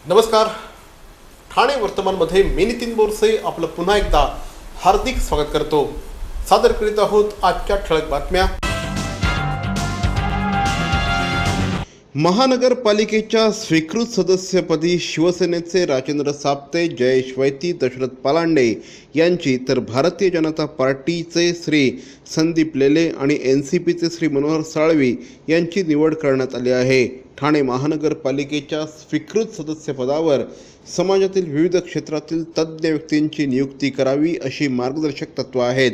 नमस्कार. ठाणे वर्तमानमध्ये मी नितीन बोरसे आपलं पुन्हा एकदा हार्दिक स्वागत करतो. सादर करीत आहोत आजच्या ठळक बातम्या. महानगरपालिकेच्या स्वीकृत सदस्यपदी शिवसेनेचे राजेंद्र साप्ते, जयेश वैती, दशरथ पालांडे यांची, तर भारतीय जनता पार्टीचे श्री संदीप लेले आणि NCPचे श्री मनोहर साळवी यांची निवड करण्यात आली आहे. ठाणे महानगरपालिकेच्या स्वीकृत सदस्यपदावर समाजातील विविध क्षेत्रातील तज्ज्ञ व्यक्तींची नियुक्ती करावी अशी मार्गदर्शक तत्त्वे आहेत.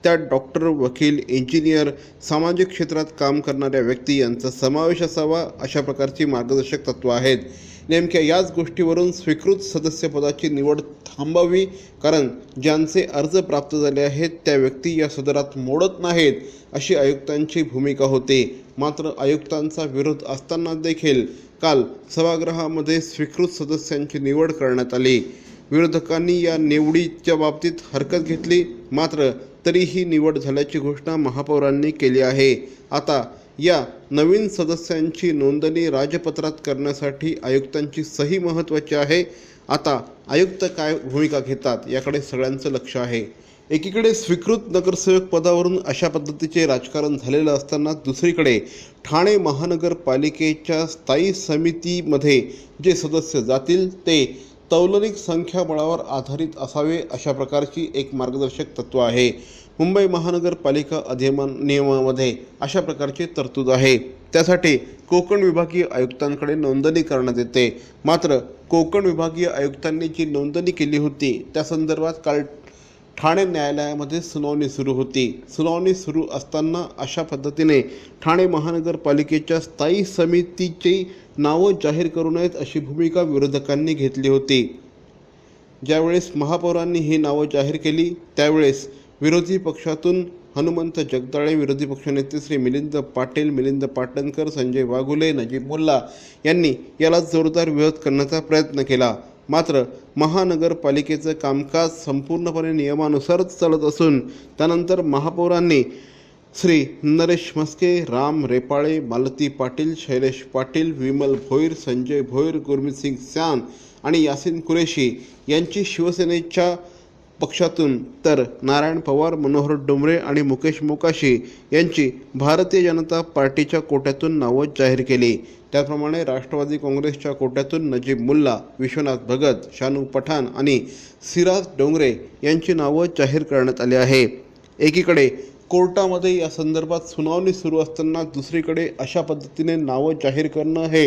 त्यात डॉक्टर, वकील, इंजिनियर, सामाजिक क्षेत्रात काम करणाऱ्या व्यक्ती यांचा समावेश असावा अशा प्रकारची मार्गदर्शक तत्त्वे आहेत. नेमक्या याच गोष्टीवरून स्वीकृत सदस्यपदाची निवड थांबावी, कारण ज्यांचे अर्ज प्राप्त झाले आहेत त्या व्यक्ती या सदरात मोडत नाहीत अशी आयुक्तांची भूमिका होती. मात्र आयुक्तांचा विरोध असताना देखील काल सभागृहामध्ये स्वीकृत सदस्यांची निवड करण्यात आली. विरोधकांनी या निवडीच्या बाबतीत हरकत घेतली, मात्र तरीही निवड झाल्याची घोषणा महापौरांनी केली आहे. आता या नवीन सदस्यांची नोंदणी राजपत्रात करण्यासाठी आयुक्तांची सही महत्त्वाची आहे. आता आयुक्त काय भूमिका घेतात याकडे सगळ्यांचं लक्ष आहे. एकीकडे स्वीकृत नगरसेवक पदावरून अशा पद्धतीचे राजकारण झालेलं असताना दुसरीकडे ठाणे महानगरपालिकेच्या स्थायी समितीमध्ये जे सदस्य जातील ते तौलनिक संख्याबळावर आधारित असावे अशा प्रकारची एक मार्गदर्शक तत्त्व आहे. मुंबई महानगरपालिका अधिनियमामध्ये अशा प्रकारची तरतूद आहे. त्यासाठी कोकण विभागीय आयुक्तांकडे नोंदणी करण्यात येते. मात्र कोकण विभागीय आयुक्तांनी जी नोंदणी केली होती त्या संदर्भात काल ठाणे न्यायालयामध्ये सुनावणी सुरू होती. सुनावणी सुरू असताना अशा पद्धतीने ठाणे महानगरपालिकेच्या स्थायी समितीची नावं जाहीर करू नयेत अशी भूमिका विरोधकांनी घेतली होती. ज्यावेळेस महापौरांनी ही नावं जाहीर केली त्यावेळेस विरोधी पक्षातून हनुमंत जगदाळे, विरोधी पक्षनेते श्री मिलिंद पाटील, मिलिंद पाटणकर, संजय वाघुले, नजीब मुल्ला यांनी याला जोरदार विरोध करण्याचा प्रयत्न केला. मात्र महानगरपालिकेचं कामकाज संपूर्णपणे नियमानुसारच चालत असून त्यानंतर महापौरांनी श्री नरेश म्हस्के, राम रेपाळे, मालती पाटील, शैलेश पाटील, विमल भोईर, संजय भोईर, गुरमीत सिंग सॅन आणि यासिन कुरेशी यांची शिवसेनेच्या पक्षातून, तर नारायण पवार, मनोहर डोंबरे आणि मुकेश मोकाशी यांची भारतीय जनता पार्टीच्या कोट्यातून नावं जाहीर केली. त्याचप्रमाणे राष्ट्रवादी काँग्रेसच्या कोट्यातून नजीब मुल्ला, विश्वनाथ भगत, शानू पठाण आणि सिराज डोंगरे यांची नावं जाहीर करण्यात आली आहे. एकीकडे कोर्टामध्ये या संदर्भात सुनावणी सुरू असताना दुसरीकडे अशा पद्धतीने नावं जाहीर करणं हे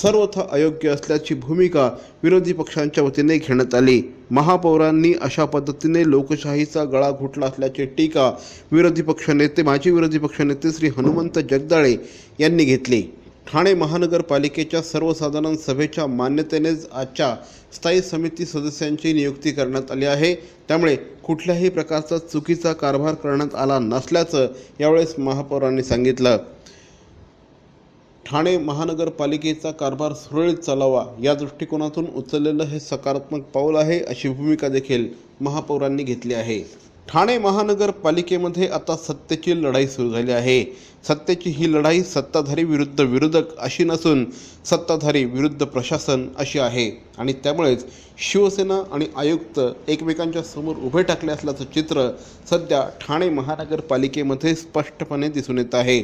सर्वथा अयोग्य असल्याची भूमिका विरोधी पक्षांच्या वतीने घेण्यात आली. महापौरांनी अशा पद्धतीने लोकशाहीचा गळा घोटला असल्याची टीका माजी विरोधी पक्षनेते श्री हनुमंत जगदाळे यांनी घेतली. ठाणे महानगरपालिकेच्या सर्वसाधारण सभेच्या मान्यतेनेच आजच्या स्थायी समिती सदस्यांची नियुक्ती करण्यात आली आहे. त्यामुळे कुठल्याही प्रकारचा चुकीचा कारभार करण्यात आला नसल्याचं यावेळेस महापौरांनी सांगितलं. ठाणे महानगरपालिकेचा कारभार सुरळीत चालावा या दृष्टिकोनातून उचललेलं हे सकारात्मक पाऊल आहे अशी भूमिका देखील महापौरांनी घेतली आहे. ठाणे महानगरपालिकेमध्ये आता सत्तेची लढाई सुरू झाली आहे. सत्तेची ही लढाई सत्ताधारी विरुद्ध विरोधक अशी नसून सत्ताधारी विरुद्ध प्रशासन अशी आहे आणि त्यामुळेच शिवसेना आणि आयुक्त एकमेकांच्या समोर उभे टाकले असल्याचं चित्र सध्या ठाणे महानगरपालिकेमध्ये स्पष्टपणे दिसून येत आहे.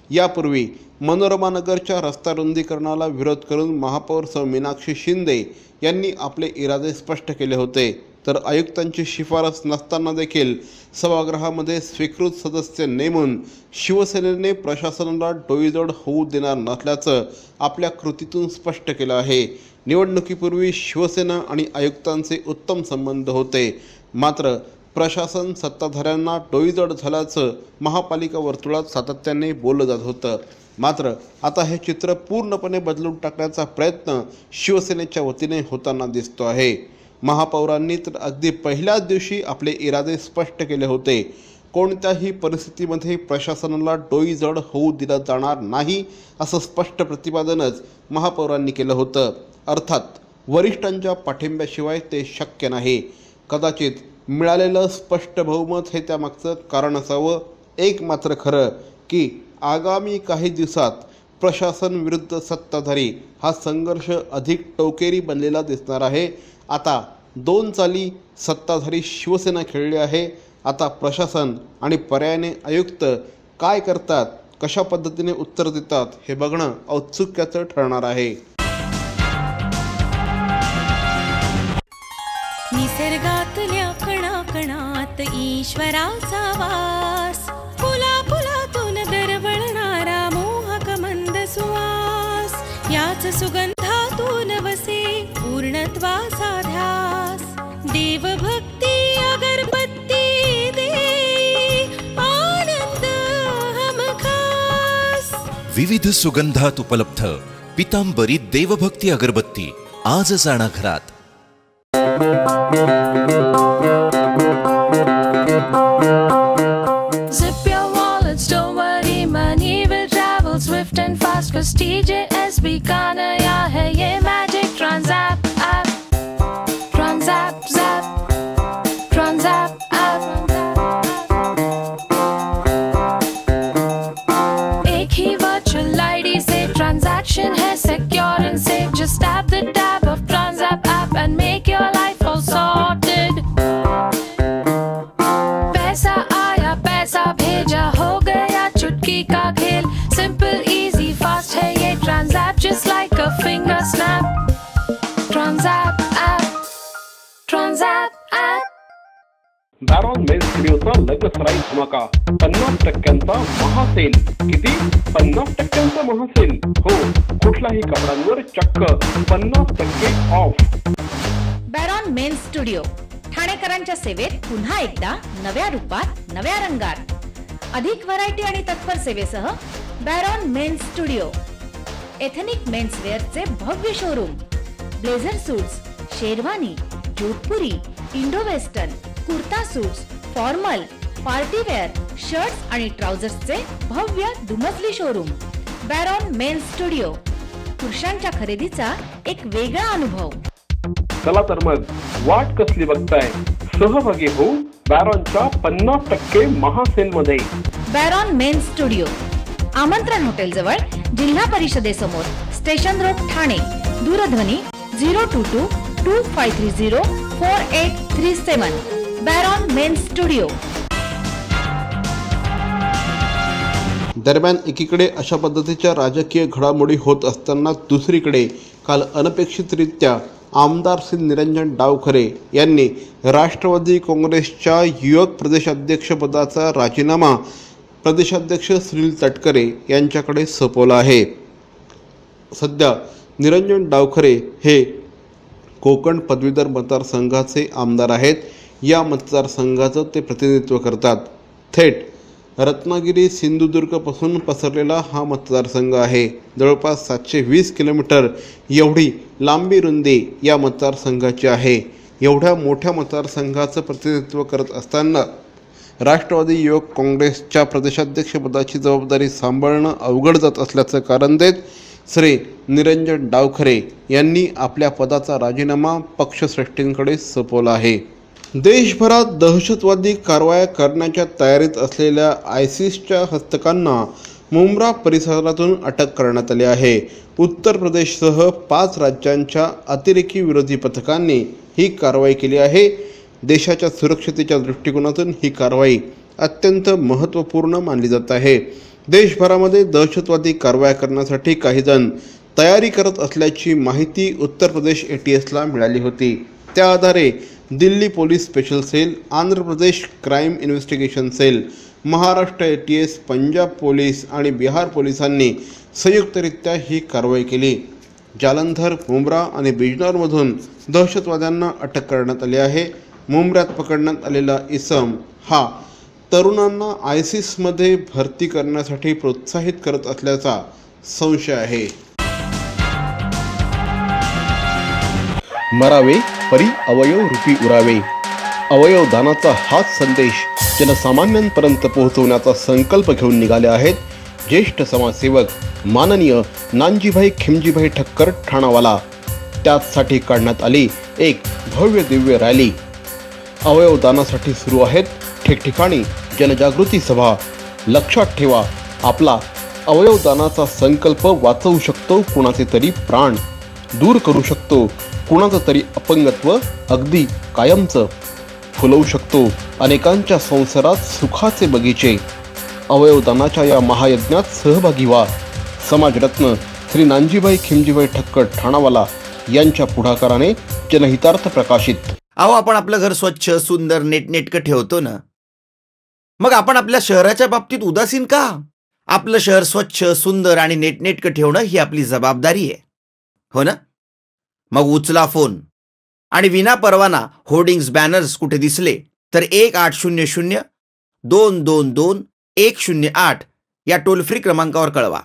यापूर्वी मनोरमा नगरच्या रस्ता रुंदीकरणाला विरोध करून महापौर सौ मीनाक्षी शिंदे यांनी आपले इरादे स्पष्ट केले होते. तर आयुक्तांची शिफारस नसताना देखील सभागृहामध्ये स्वीकृत सदस्य नेमून शिवसेनेने प्रशासनाला डोईजोड होऊ देणार नसल्याचं आपल्या कृतीतून स्पष्ट केलं आहे. निवडणुकीपूर्वी शिवसेना आणि आयुक्तांचे उत्तम संबंध होते. मात्र प्रशासन सत्ताधाऱ्यांना डोईजोड झाल्याचं महापालिका वर्तुळात सातत्याने बोललं जात होतं. मात्र आता हे चित्र पूर्णपणे बदलून टाकण्याचा प्रयत्न शिवसेनेच्या वतीने होताना दिसतो आहे. महापौरांनी तर अगदी पहिल्याच दिवशी आपले इरादे स्पष्ट केले होते. कोणत्याही परिस्थितीमध्ये प्रशासनाला डोईजड होऊ दिलं जाणार नाही असं स्पष्ट प्रतिपादनच महापौरांनी केलं होतं. अर्थात वरिष्ठांच्या पाठिंब्याशिवाय ते शक्य नाही. कदाचित मिळालेलं स्पष्ट बहुमत हे त्यामागचं कारण असावं. एक मात्र खरं की आगामी काही दिवसात प्रशासन विरुद्ध सत्ताधारी हा संघर्ष अधिक टोकेरी बनलेला दिसणार आहे। आता दोन चाली सत्ताधारी शिवसेना खेळली आहे। आता प्रशासन आणि पर्यायाने आयुक्त काय करतात, कशा पद्धतीने उत्तर देतात हे बघणं औत्सुक्याचं ठरणार आहे। निसर्गातल्या कणाकणात ईश्वराचा वास, फुला फुलातून दरवळणारा मोहक मंद सुवास, याच सुगंधातून वसे पूर्णत्वाचा ध्यास। देवभक्ती अगरबत्ती दे आनंद हमखास। विविध सुगंधात उपलब्ध पितांबरी देवभक्ती अगरबत्ती आजच आणा घरात। Zip your wallets, don't worry, money will travel swift and fast, 'cause TJSB का नया है ये magic Transapp app, Transapp zap, Transapp app। एक ही virtual ID से transaction है secure and safe, just tap the tab of Transapp app and make your life all sorted। पैसा आया पैसा भेजा हो गया चुटकी का खेल, सिंपल इजी फास्ट है ये Transapp, just like a finger snap। Transapp app, Transapp app। बॅरॉन men's स्टुडिओचा लग्नसराई धमाका, 50% महासेल। किती? 50% महासेल। हो, कुठल्याही कपड्यांवर चक्क 50% ऑफ। बॅरॉन मेन्स स्टुडिओ ठाणेकरांच्या सेवेत पुन्हा एकदा नव्या रूपात नव्या रंगात। अधिक व्हरायटी आणि तत्पर सेवेसह Baron men's studio ethnic men's वेअरचे भव्य showroom. Blazer suits, sherwani, Jodhpuri, Indo western, kurta suits, formal, party wear, shirts आणि ट्राउझर्सचे भव्य दुमजली शोरूम। बॅरॉन मेन्स स्टुडिओ, पुरुषांच्या खरेदीचा एक वेगळा अनुभव। चला तर मग वाट कसली बघताय, सहभागी होऊ बॅरॉनच्या 50% महासेल मध्ये। बॅरॉन मेन्स स्टुडिओ, आमंत्रण हॉटेल जवळ, जिल्हा परिषदेसमोर, स्टेशन रोड, ठाणे। दूरध्वनी 022 2530 4837। बॅरॉन मेन्स स्टुडिओ। दरम्यान एकीकडे अशा पद्धतीच्या राजकीय घडामोडी होत असताना दुसरीकडे काल अनपेक्षितरित्या आमदार श्री निरंजन डावखरे यांनी राष्ट्रवादी काँग्रेसच्या युवक प्रदेशाध्यक्षपदाचा राजीनामा प्रदेशाध्यक्ष सुनील तटकरे यांच्याकडे सोपवला आहे। सध्या निरंजन डावखरे हे कोकण पदवीधर मतदारसंघाचे आमदार आहेत। या मतदारसंघाचं ते प्रतिनिधित्व करतात। थेट रत्नागिरी सिंधुदुर्गपासून पसरलेला हा मतदारसंघ आहे। जवळपास 720 किलोमीटर एवढी लांबी रुंदी या मतदारसंघाची आहे। एवढ्या मोठ्या मतदारसंघाचं प्रतिनिधित्व करत असताना राष्ट्रवादी युवक काँग्रेसच्या प्रदेशाध्यक्षपदाची जबाबदारी सांभाळणं अवघड जात असल्याचं कारण देत श्री निरंजन डावखरे यांनी आपल्या पदाचा राजीनामा पक्षश्रेष्ठींकडे सोपवला आहे। देशभरात दहशतवादी कारवाया करण्याच्या तयारीत असलेल्या आयसिसच्या हस्तकांना मुंब्रा परिसरातून अटक करण्यात आली आहे। उत्तर प्रदेशसह 5 राज्यांच्या अतिरेकी विरोधी पथकांनी ही कारवाई केली आहे। देशाच्या सुरक्षतेच्या दृष्टिकोनातून ही कारवाई अत्यंत महत्त्वपूर्ण मानली जात आहे। देशभरामध्ये दहशतवादी कारवाया करण्यासाठी काही जण तयारी करत असल्याची माहिती उत्तर प्रदेश ATSला मिळाली होती। त्या आधारे Delhi police special cell, Andhra Pradesh crime investigation cell, Maharashtra ATS, Punjab police आणि बिहार पोलिसांनी संयुक्तरित्या ही कारवाई केली। जालंधर, मुंब्रा आणि बिजनौरमधून दहशतवाद्यांना अटक करण्यात आली आहे। मुंब्र्यात पकडण्यात आलेला इसम हा तरुणांना आयसिसमध्ये भरती करण्यासाठी प्रोत्साहित करत असल्याचा संशय आहे। मरावे परी अवयव रूपी उरावे, अवयव दानाचा हाच संदेश जनसामान्यांपर्यंत पोहोचवण्याचा संकल्प घेऊन निघाले आहेत ज्येष्ठ समाजसेवक माननीय नानजीभाई खिमजीभाई ठक्कर ठाणावाला। त्यासाठी काढण्यात आली एक भव्य दिव्य रॅली। अवयव दानासाठी सुरू आहेत ठिकठिकाणी जनजागृती सभा। लक्षात ठेवा, आपला अवयवदानाचा संकल्प वाचवू शकतो कुणाचे तरी प्राण, दूर करू शकतो कुणाचं तरी अपंगत्व अगदी कायमचं, फुलवू शकतो अनेकांच्या संसारात सुखाचे बगीचे. अवयवदानाच्या या महायज्ञात सहभागी व्हा. समाजरत्न श्री नानजीभाई खिमजीभाई ठक्कर ठाणावाला यांच्या पुढाकाराने जनहितार्थ प्रकाशित. अहो, आपण आपलं घर स्वच्छ, सुंदर, नेटनेटकं ठेवतो ना, मग आपण आपल्या शहराच्या बाबतीत उदासीन का? आपलं शहर स्वच्छ, सुंदर आणि नेटनेटकं ठेवणं ही आपली जबाबदारी आहे, हो ना? मग उचला फोन आणि विना परवाना होर्डिंग्स, बॅनर्स कुठे दिसले तर 1800-222-108 या टोल फ्री क्रमांकावर कळवा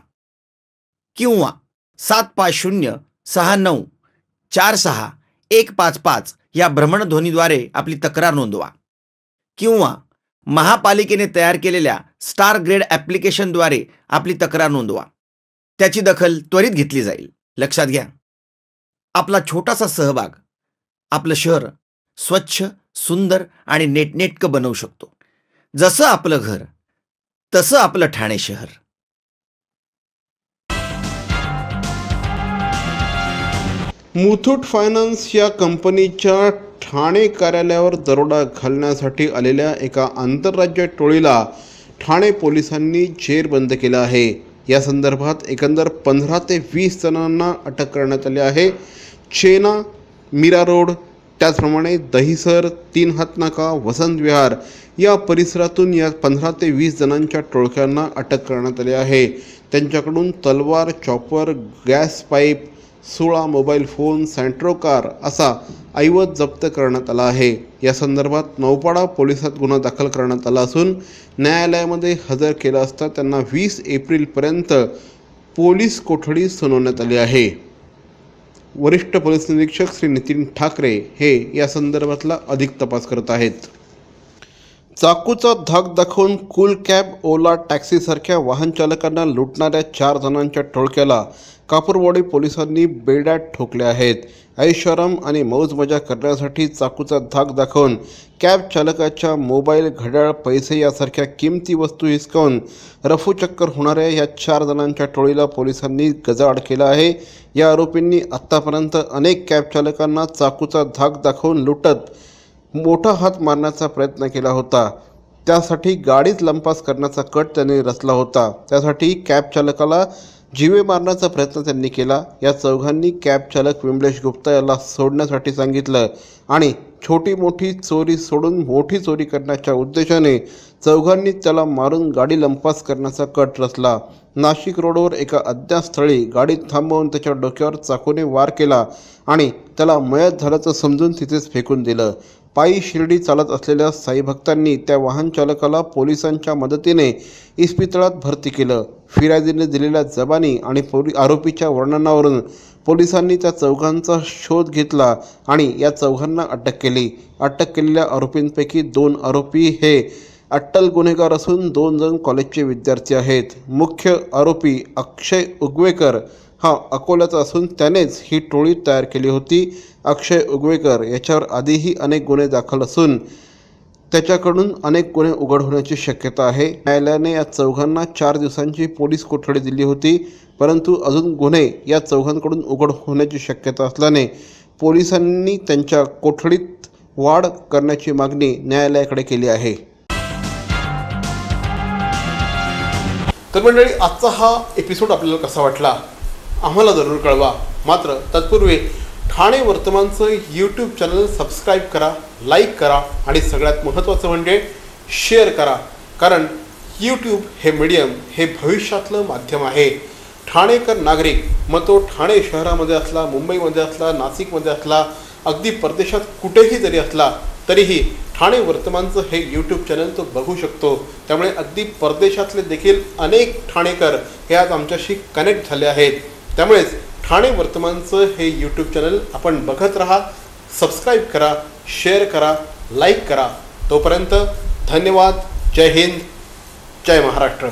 किंवा 7506946-155 या भ्रमणध्वनीद्वारे आपली तक्रार नोंदवा किंवा महापालिकेने तयार केलेल्या स्टार ग्रेड ॲप्लिकेशनद्वारे आपली तक्रार नोंदवा. त्याची दखल त्वरित घेतली जाईल. लक्षात घ्या, आपला छोटासा सहभाग आपलं शहर स्वच्छ, सुंदर आणि नेटनेटकं बनवू शकतो. जसं आपलं घर तसं आपलं ठाणे शहर. मुथूट फायनान्स या कंपनीच्या ठाणे कार्यालयावर दरोडा घालण्यासाठी आलेल्या एका आंतरराज्य टोळीला ठाणे पोलिसांनी जेरबंद केलं आहे. या संदर्भात एकंदर 15 ते 20 जणांना अटक करण्यात आली आहे. चेना, मीरा रोड, त्याचप्रमाणे दहिसर, 3 हातनाका, वसंत विहार या परिसरातून या 15 ते 20 जणांच्या टोळक्यांना अटक करण्यात आली आहे. त्यांच्याकडून तलवार, chopper, gas pipe, 16 mobile phone, Santro car असा ऐवज जप्त करण्यात आला आहे. या संदर्भात नौपाडा पोलिसात गुन्हा दाखल करण्यात आला असून न्यायालयामध्ये हजर केला असता त्यांना 20 एप्रिलपर्यंत पोलीस कोठडी सुनावण्यात आली आहे. वरिष्ठ पोलीस निरीक्षक श्री नितीन ठाकरे हे या संदर्भातला अधिक तपास करत आहेत. चाकूचा धाक दाखवून कूल कॅब, ओला, टॅक्सीसारख्या वाहन चालकांना लुटणाऱ्या 4 जणांच्या टोळक्याला कापूरवाडी पोलिसांनी बेड्यात ठोकले आहेत. ऐषाराम आणि मौज मजा करण्यासाठी चाकूचा धाक दाखवून कॅब चालकाच्या मोबाईल, घड्याळ, पैसे यासारख्या किमती वस्तू हिसकावून रफूचक्कर होणाऱ्या या 4 जणांच्या टोळीला पोलिसांनी गजाआड केला आहे. या आरोपींनी आत्तापर्यंत अनेक कॅब चालकांना चाकूचा धाक दाखवून लुटत मोठा हात मारण्याचा प्रयत्न केला होता. त्यासाठी गाडीत लंपास करण्याचा कट त्यांनी रचला होता. त्यासाठी कॅब चालकाला जीवे मारण्याचा प्रयत्न त्यांनी केला. या चौघांनी कॅब चालक विमलेश गुप्ता याला सोडण्यासाठी सांगितलं आणि छोटी मोठी चोरी सोडून मोठी चोरी करण्याच्या उद्देशाने चौघांनी त्याला मारून गाडी लंपास करण्याचा कट रचला. नाशिक रोडवर एका अज्ञात स्थळी गाडी थांबवून त्याच्या डोक्यावर चाकूने वार केला आणि त्याला मयत झाल्याचं समजून तिथेच फेकून दिलं. पायी शिर्डी चालत असलेल्या साई भक्तांनी त्या वाहन चालकाला पोलिसांच्या मदतीने इस्पितळात भरती केलं. फिर्यादीने दिलेल्या जबानी आणि आरोपीच्या वर्णनावरून पोलिसांनी त्या चौघांचा शोध घेतला आणि या चौघांना अटक केली. अटक केलेल्या आरोपींपैकी 2 आरोपी हे अट्टल गुन्हेगार असून 2 जण कॉलेजचे विद्यार्थी आहेत. मुख्य आरोपी अक्षय उगवेकर हा अकोल्याचा असून त्यानेच ही टोळी तयार केली होती. अक्षय उगवेकर याच्यावर आधीही अनेक गुन्हे दाखल असून त्याच्याकडून अनेक गुन्हे उघड होण्याची शक्यता आहे. न्यायालयाने या चौघांना 4 दिवसांची पोलीस कोठडी दिली होती, परंतु अजून गुन्हे या चौघांकडून उघड होण्याची शक्यता असल्याने पोलिसांनी त्यांच्या कोठडीत वाढ करण्याची मागणी न्यायालयाकडे केली आहे. तर मंडळी, आजचा हा एपिसोड आपल्याला कसा वाटला आम्हाला जरूर कळवा. मात्र तत्पूर्वी ठाणे वर्तमानचं यूट्यूब चॅनल सबस्क्राईब करा, लाईक करा आणि सगळ्यात महत्त्वाचं म्हणजे शेअर करा. कारण यूट्यूब हे मीडियम हे भविष्यातलं माध्यम आहे. ठाणेकर नागरिक, मग तो ठाणे शहरामध्ये असला, मुंबईमध्ये असला, नाशिकमध्ये असला, अगदी परदेशात कुठेही जरी असला तरीही ठाणे वर्तमानचं हे यूट्यूब चॅनल तो बघू शकतो. त्यामुळे अगदी परदेशातले देखील अनेक ठाणेकर हे आज आमच्याशी कनेक्ट झाले आहेत. त्यामुळेच ठाणे वर्तमानचं हे यूट्यूब चॅनल आपण बघत राहा, सबस्क्राईब करा, शेअर करा, लाईक करा. तोपर्यंत धन्यवाद. जय हिंद, जय महाराष्ट्र.